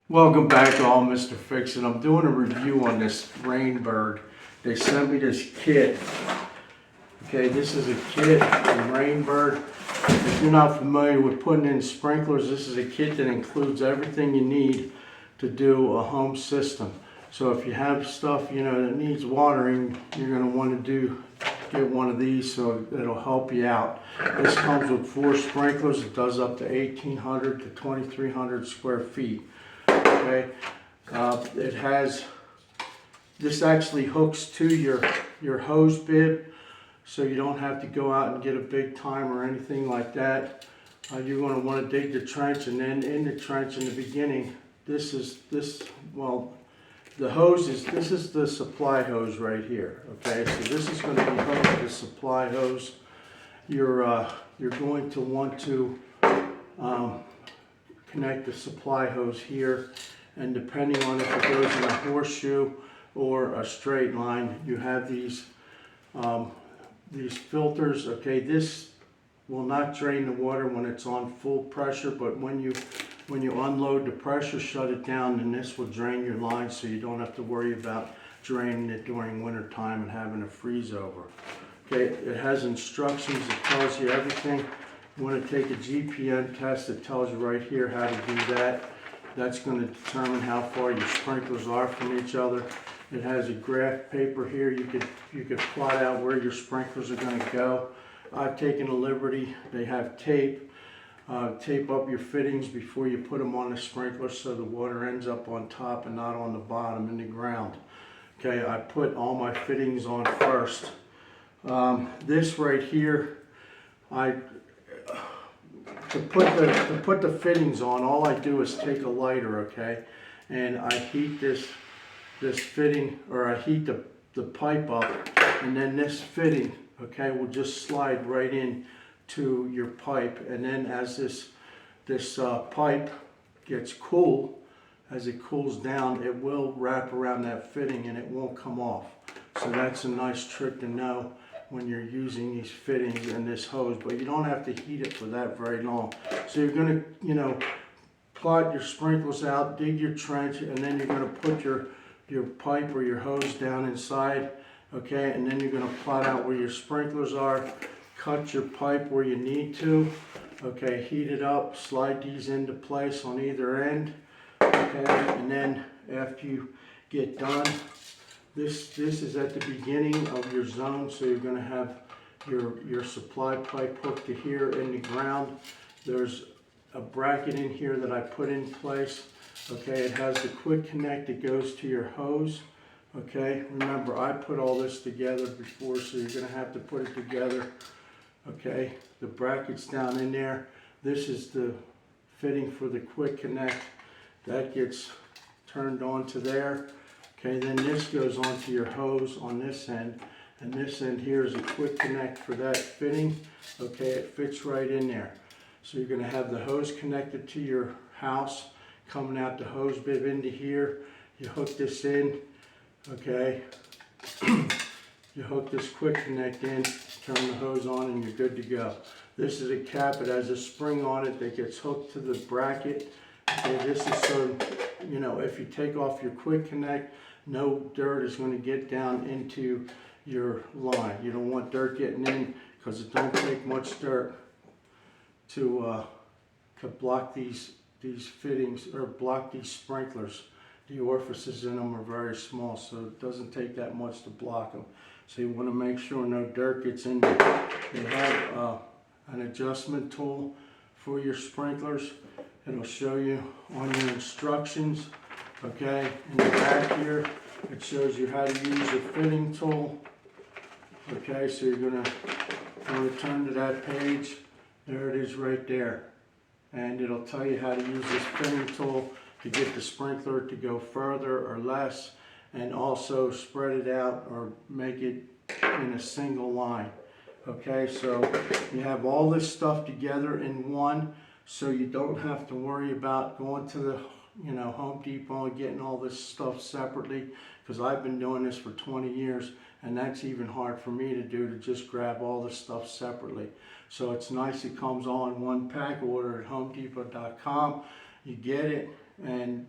Welcome back to All Mr. Fix-It. I'm doing a review on this Rainbird. They sent me this kit. Okay, this is a kit from Rainbird. If you're not familiar with putting in sprinklers, this is a kit that includes everything you need to do a home system. So if you have stuff, that needs watering, you're going to want to get one of these so it'll help you out. This comes with 4 sprinklers. It does up to 1,800 to 2,300 square feet. Okay, this actually hooks to your hose bib, so you don't have to go out and get a big time or anything like that. You're going to want to dig the trench, and then in the trench in the beginning, this is the supply hose right here. Okay, so this is going to be hooked to the supply hose. You're going to want to connect the supply hose here, and depending on if it goes in a horseshoe or a straight line, you have these filters. Okay, this will not drain the water when it's on full pressure, but when you unload the pressure, shut it down, and this will drain your line, so you don't have to worry about draining it during winter time and having a freeze over. Okay, it has instructions. It tells you everything. You want to take a GPM test. It tells you right here how to do that. That's going to determine how far your sprinklers are from each other. It has a graph paper here. You could plot out where your sprinklers are going to go. I've taken a liberty. They have tape. Tape up your fittings before you put them on the sprinkler so the water ends up on top and not on the bottom in the ground. Okay, I put all my fittings on first. This right here, to put the fittings on, all I do is take a lighter, okay, and I heat this fitting, or I heat the pipe up, and then this fitting, okay, will just slide right in to your pipe. And then as this pipe gets cool, as it cools down, it will wrap around that fitting and it won't come off. So that's a nice trick to know when you're using these fittings and this hose, but you don't have to heat it for that very long. So you're going to plot your sprinklers out, dig your trench, and then you're going to put your pipe or your hose down inside, okay, and then you're going to plot out where your sprinklers are, cut your pipe where you need to, okay, heat it up, slide these into place on either end, okay, and then after you get done, this is at the beginning of your zone, so you're going to have your supply pipe hooked to here in the ground. There's a bracket in here that I put in place. Okay, it has the quick connect that goes to your hose. Okay, remember I put all this together before, so you're going to have to put it together. Okay, the bracket's down in there. This is the fitting for the quick connect. That gets turned on to there. Okay, then this goes onto your hose on this end, and this end here is a quick connect for that fitting. Okay, it fits right in there. So you're going to have the hose connected to your house, coming out the hose bib into here. You hook this in, okay. You hook this quick connect in, turn the hose on, and you're good to go. This is a cap. It has a spring on it that gets hooked to the bracket. Okay, this is so, if you take off your quick connect, no dirt is going to get down into your line. You don't want dirt getting in, because it don't take much dirt to block these fittings, or block these sprinklers. The orifices in them are very small, so it doesn't take that much to block them. So you want to make sure no dirt gets in there. They have an adjustment tool for your sprinklers. It'll show you on your instructions. Okay, in the back here, it shows you how to use the fitting tool. Okay, so you're going to turn to that page. There it is right there. And it'll tell you how to use this fitting tool to get the sprinkler to go further or less, and also spread it out or make it in a single line. Okay, so you have all this stuff together in one, so you don't have to worry about going to the Home Depot and getting all this stuff separately, because I've been doing this for 20 years, and that's even hard for me to do, to just grab all this stuff separately. So it's nice it comes all in one pack. Order at HomeDepot.com. You get it, and